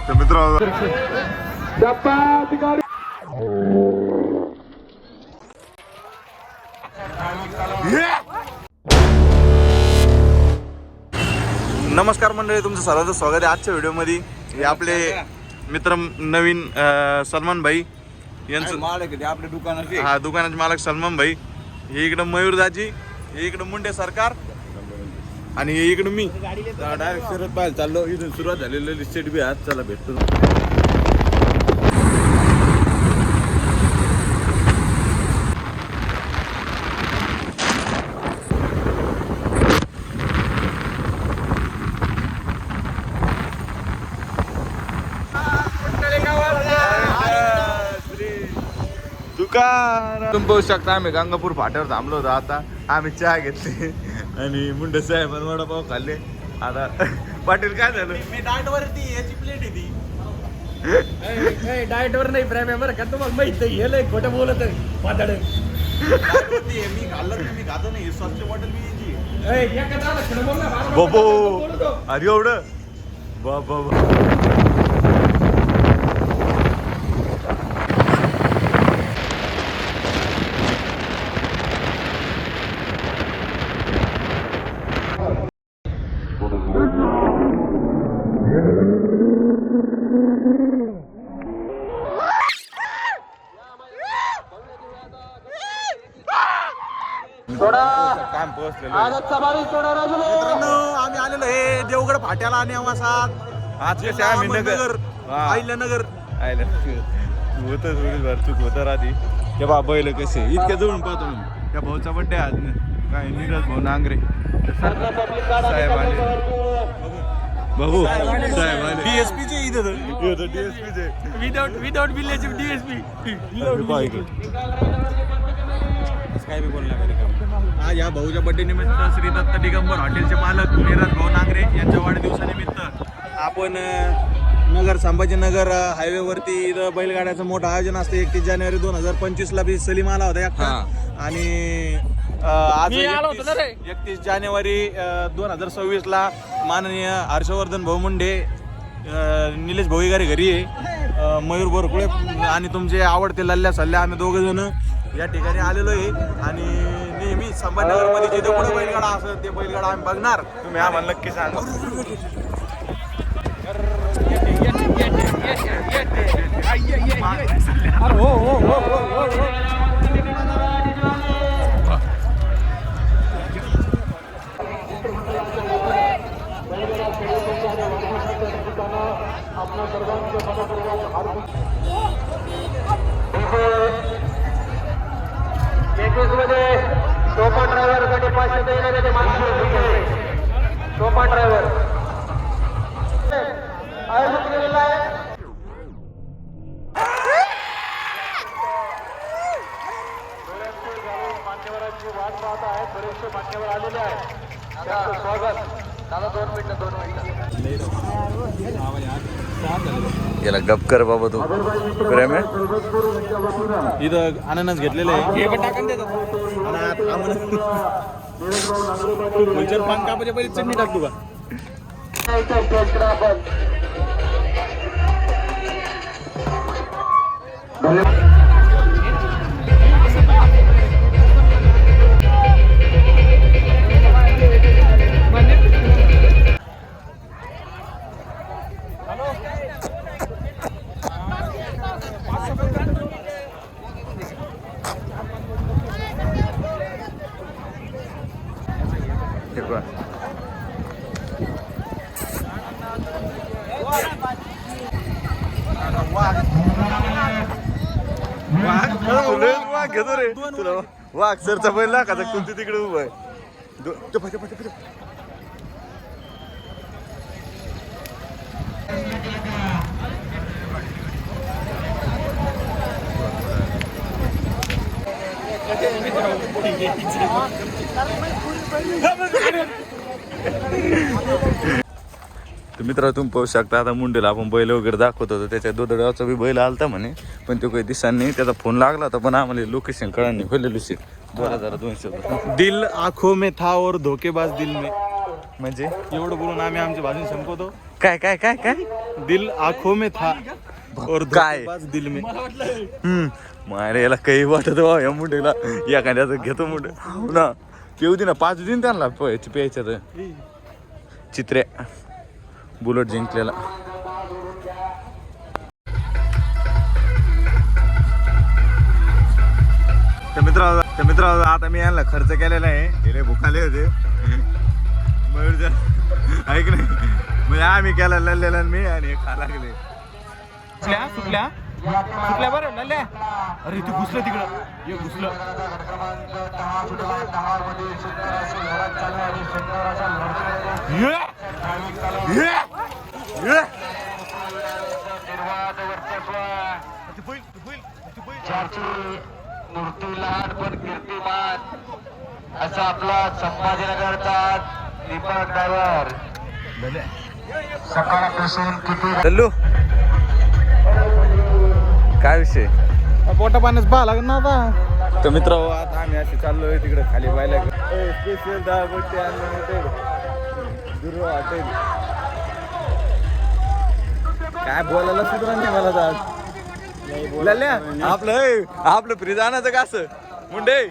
तर मित्रांनो नमस्कार मंडळी, तुमचं सर्वांचं स्वागत आहे आजच्या व्हिडिओमध्ये. हे आपले मित्र नवीन सलमान भाई यांचं मालक आपल्या दुकानाचे. हा, दुकानाचे मालक सलमान भाई. हे इकडं मयूर दाजी, हे इकडं मुंडे सरकार आणि हे इकडं मी. डायरेक्ट शरद पाहायला चाललो. इथून सुरुवात झालेली सेट बी आज चला भेटतो. तुम्ही बघू शकता आम्ही गंगापूर फाट्यावर थांबलो होतो. आता आम्ही चहा घेतली आणि मुंडे साहेब वडापाव खाल्ले. आता पाटील काय झालं? मी डाएट वरती याची प्लेट आहे ती. डाएट वर नाही प्रेम आहे बरं का, तुम्हाला माहित आहे. हे लय खोटं बोलत आहे पातळ. मी खाल्लं नाही, मी खातो नाही. स्वच्छ बॉटल मी याची. बाबो अरे एवढं बाबा. काम पोहोचलेलो आम्ही आलेलो हे देवगड फाट्याला नेवासात. आज कसे आम्ही नगर अहिल्यानगर होतं चूक होतं राधी. ते बा बैल कसे इतक्या जवळून पाहतो मी. त्या भाऊचा बड्डे आज काय नीरज भाऊ नांगरे साहेब आले. भाऊ साहेब आले. डीएसपीचे इथं डीएसपीचे विदाउट विलेज डीएसपी. काय बी बोलला. आज या भाऊच्या बड्डे निमित्त श्री दत्त दिगंबर हॉटेलचे मालक नीरज भाऊ नांगरे यांच्या वाढदिवसानिमित्त आपण नगर संभाजीनगर हायवेवरती इथं बैलगाड्याचं मोठं आयोजन असतं. 31 जानेवारी 2025 बी सलीम आला होता एकटा. आणि आज 31 जानेवारी 2026 माननीय हर्षवर्धन भाऊ मुंडे, निलेश भाऊगारे घरी आहे, मयूर बोरकुळे आणि तुमचे आवडते लल्ल्या सल्ल्या आम्ही दोघं जण या ठिकाणी आलेलो आहे. आणि नेहमी संभाजीनगरमध्ये जिथे कुठे बैलगाडा असेल ते बैलगाडा आम्ही बघणार. तुम्ही आम्हाला नक्की सांगा. सोपा ड्रायव्हर साठी 500 देणारे ते माणसं सोपा ड्रायव्हर आयोजित केलेला आहे. मान्यवरांची वाट पाहत आहे. बरेचसे मान्यवर आलेले आहेत. त्यांचं स्वागत. दादा 2 मिनिटं. याला गप कर बाबा तू. प्रेम आहे इथं अननस घेतलेलं आहे. पान कापाच्या पहिले चटणी टाकतो का? वाघ घेतो रे तुला. वाघ सरचा बैल लाखाचा कोणती तिकडे उभं आहे. तर मित्र तुम्ही पाहू शकता आता मुंडेला आपण बैल वगैरे दाखवत होतो. त्याच्या दोदडाचा बी बैल आलता म्हणे, पण तो काही दिसला नाही. त्याचा फोन लागला होता पण आम्हाला लोकेशन कळलं नाही. खोले लुसी बोला जरा 2 शब्द. दिल आंखों में था और धोखेबाज दिल में. म्हणजे एवढं बोलून आम्ही आमचे भाषण संपवतो. काय काय काय काय दिल आंखों में था और काय? धोखेबाज दिल में. मारे याला काही वाटत बा या मुंडेला एखाद्याचं घेतो मुंडे ना पिऊ दे ना 5 दिन त्यांना प्यायच्या तर चित्रे बुलेट जिंकलेला. तर मित्र आता मी यांना खर्च केलेला आहे. गेले भुकाले होते मयूर ऐक नाही म्हणजे आम्ही केला लल्लेला मी आणि खा लागले सुटल्या बरं लल्ल्या. अरे ते घुसलं तिकडं हे घुसलं. मूर्ती लहान पण कीर्तिमान असा आपला संभाजीनगरचा दीपक ड्रायव्हर सकाळपासून किती चल्लू काय विषय पोटा पाण्यास पाहा लागेल ना आता. तर मित्र आता आम्ही असे चाललोय तिकडे खाली पाहायला स्पेशल दाबटे अनलिमिटेड दुर्वा हॉटेल. काय बोलायला सुद्धा नाही मला तर लल्ल्या आपलं फ्रीज आणायचं का असं मुंडे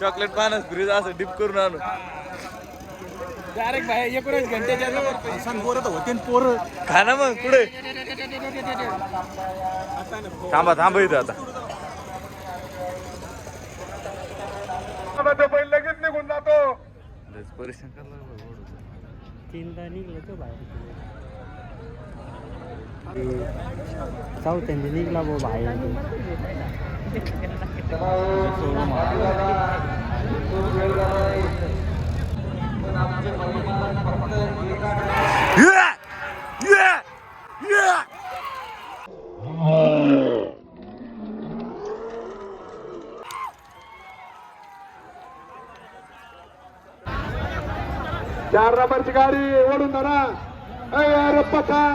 चॉकलेट पाण्यास फ्रीज असं डिप करून आणू डायरेक्ट बाहेर 19 घंट्याच्या पोरं होते पोरं खा ना मग पुढे थांबा इथं आता लगेच निघून जातो. परेशान करणार तीनदा निघलं तो बाहेर साऊथ इंडियन निघला भाऊ बाहेर. चार नंबरची गाडी ओढून धरा. अरे पठाण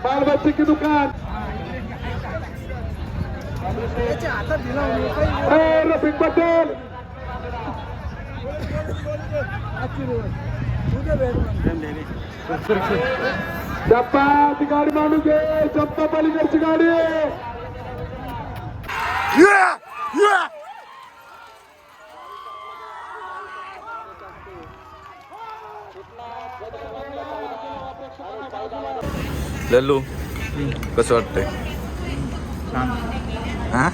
बालबच्ची की दुकान रफिक पटेल जप्पाची गाडी माणूस घे. जप्पा पलीकडची गाडी लल्लू कसं वाटतंय हा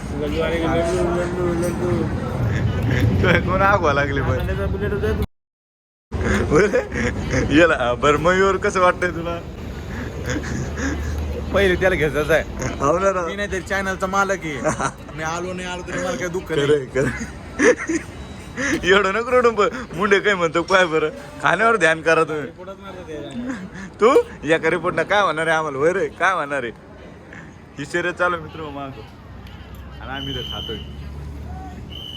कोण आगवा लागले पण याला बरं मयूर कसं वाटतंय तुला पहिले त्याला घ्यायचं आहे. हो ना मी नाही तरी चॅनलचा मालक आहे. मी आलो नाही आलो तरी मला काही दुःख नाही. खरं एवढं नको रडून मुंडे काय म्हणतो काय बरं खाण्यावर ध्यान करा तुम्ही. तू एका रिपोर्ट ना काय म्हणणार आहे आम्हाला वर काय म्हणणार आहे ही शर्यत चालू मित्र मागो आणि आम्ही इथं खातोय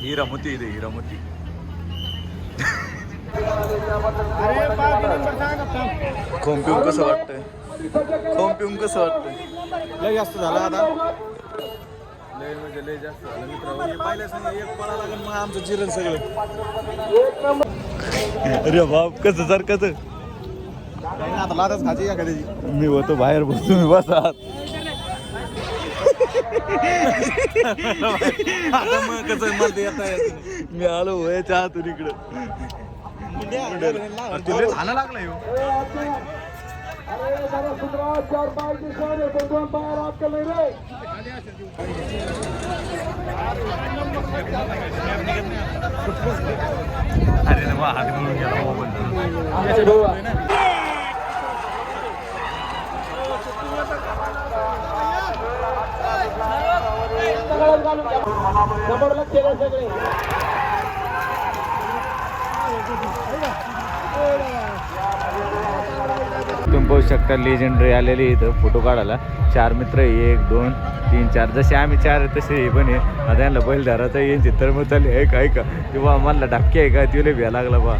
हिरामोती इथे हिरामोती. खोम पिऊन कसं वाटतंय खोम पिऊन कसं वाटतंय लय जास्त झालं आता. लय म्हणजे लय जास्त झालं मित्र. पाहिल्यास नाही एक पळा लागेल मग आमचं जिरण सगळं. अरे बाप कसं सर कसं आता लातच खायची एखाद्याची. मी होतो बाहेर बसतो मी बसा आता मग कसं मला ते येता येत नाही. मी आलो वयाच्या आतून इकडं तिला खाणं लागलं ह्यो. अरे जरा सुधरा. चार पाय दिसत आहे 2 पाय आजकाल नाही रे. अरे ना हात म्हणून गेला मोबाईल. तुम्ही पाहू शकता लेजेंडरी आलेली इथं फोटो काढायला 4 मित्र 1 2 3 4 जसे आम्ही 4 तसे हे पण आहे. आता यांना बैल धराचा येईन चित्र मग चालली ऐका किंवा मला धक्के आहे का तिला भ्या लागला बा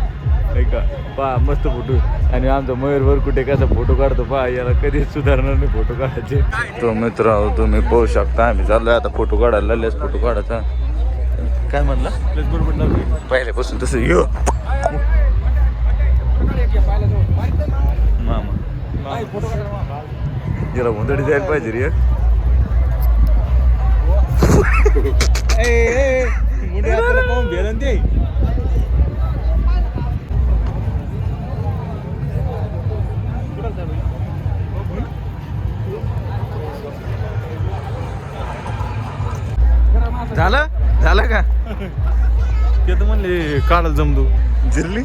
ऐका पा मस्त फोटो. आणि आमचा मयूरभर कुठे कसा फोटो काढतो पा याला कधीच सुधारणार नाही फोटो काढायचे. तो मित्र तुम्ही पाहू शकता आम्ही चाललोय आता फोटो काढायला फोटो काढायचा. काय म्हणला प्लस बरोबर लावली पहिल्यापासून तसं यो मामा जरा मुंदडी जायला पाहिजे रे मुंडे आपल्याला पाहून भेलन ते झालं का ते तर म्हणले काढायला जमतो जिरली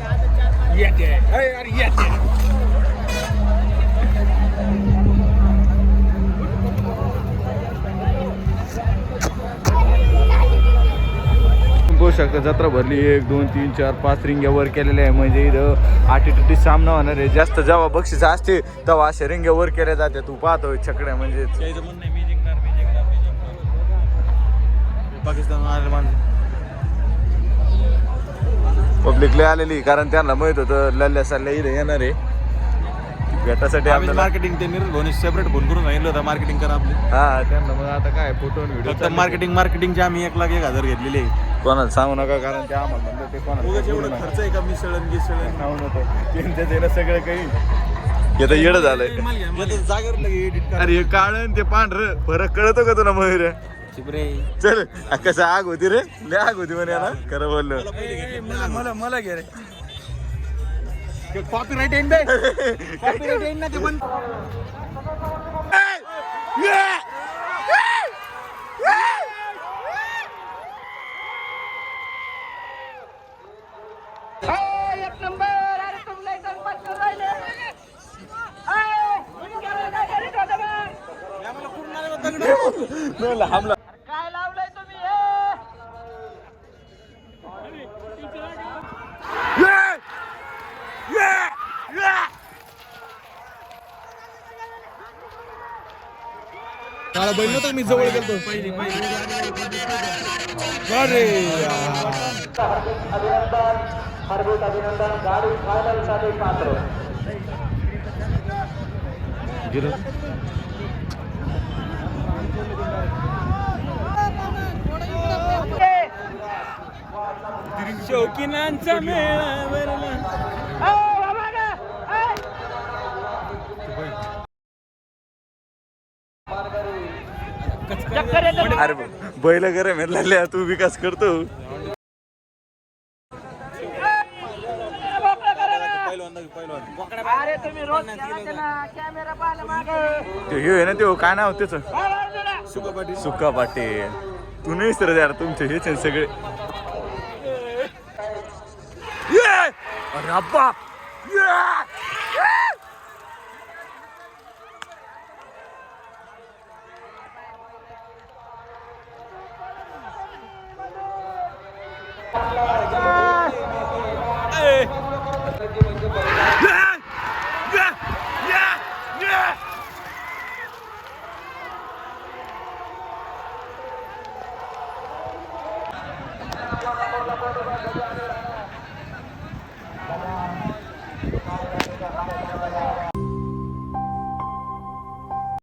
बघू शकता जत्रा भरली 1 2 3 4 5 रिंग्या वर केलेल्या आहे म्हणजे इथं आटीटुटी सामना होणार आहे जास्त जेव्हा बक्षीस असते तेव्हा अशा रिंग्या वर केल्या जाते तू पाहतोय छकड्या म्हणजे त्याचं म्हणणं आहे मी जिंकणार पाकिस्तान आले माणसं पब्लिकला आलेली कारण त्यांना माहित होतं लल्ल्या सल्ल्या इथे येणार आहे भेटासाठी आपल्याला मार्केटिंग ते नीरज भाऊने सेपरेट फोन करून सांगितलं होतं मार्केटिंग करा आपली हा त्यांना मग आता काय फोटो व्हिडिओ फक्त मार्केटिंगचे आम्ही 1,01,000 घेतलेले कोणाला सांगू नका कारण ते आम्हाला म्हणलं ते कोणाला एवढं खर्च आहे का मिसळण गिसळण सांगू नको त्यांच्या सगळं काही येतं येडं झालंय जागेवर लगे एडिट अरे हे काळ आणि ते पांढरं फरक कळतो का तुला मयूर शिबरे चल कसं आग होती रे लय आग होती म्हणे ना खरं बोललो मला घे रे कॉपीराइट येईन बे कॉपीराइट येईन ना ते पण एक नंबर अरे तुमला इथं मत करू राहिले काय लावलंय तुम्ही मला बैल नव्हतं मी जवळ गेलो अभिनंदन हार्दिक अभिनंदन गाडी फायनल साठी पात्र शौकीनांचा मेळा भरला अरे बैल गरम आहे तू विकास करतो अरे तुम्ही रोज कॅमेरा पाहिला मागे हे आहे ना ते काय नाव त्याचं सुका पाटील तू नाही सर यार तुमचे हेच आहे सगळे अरे अब्बा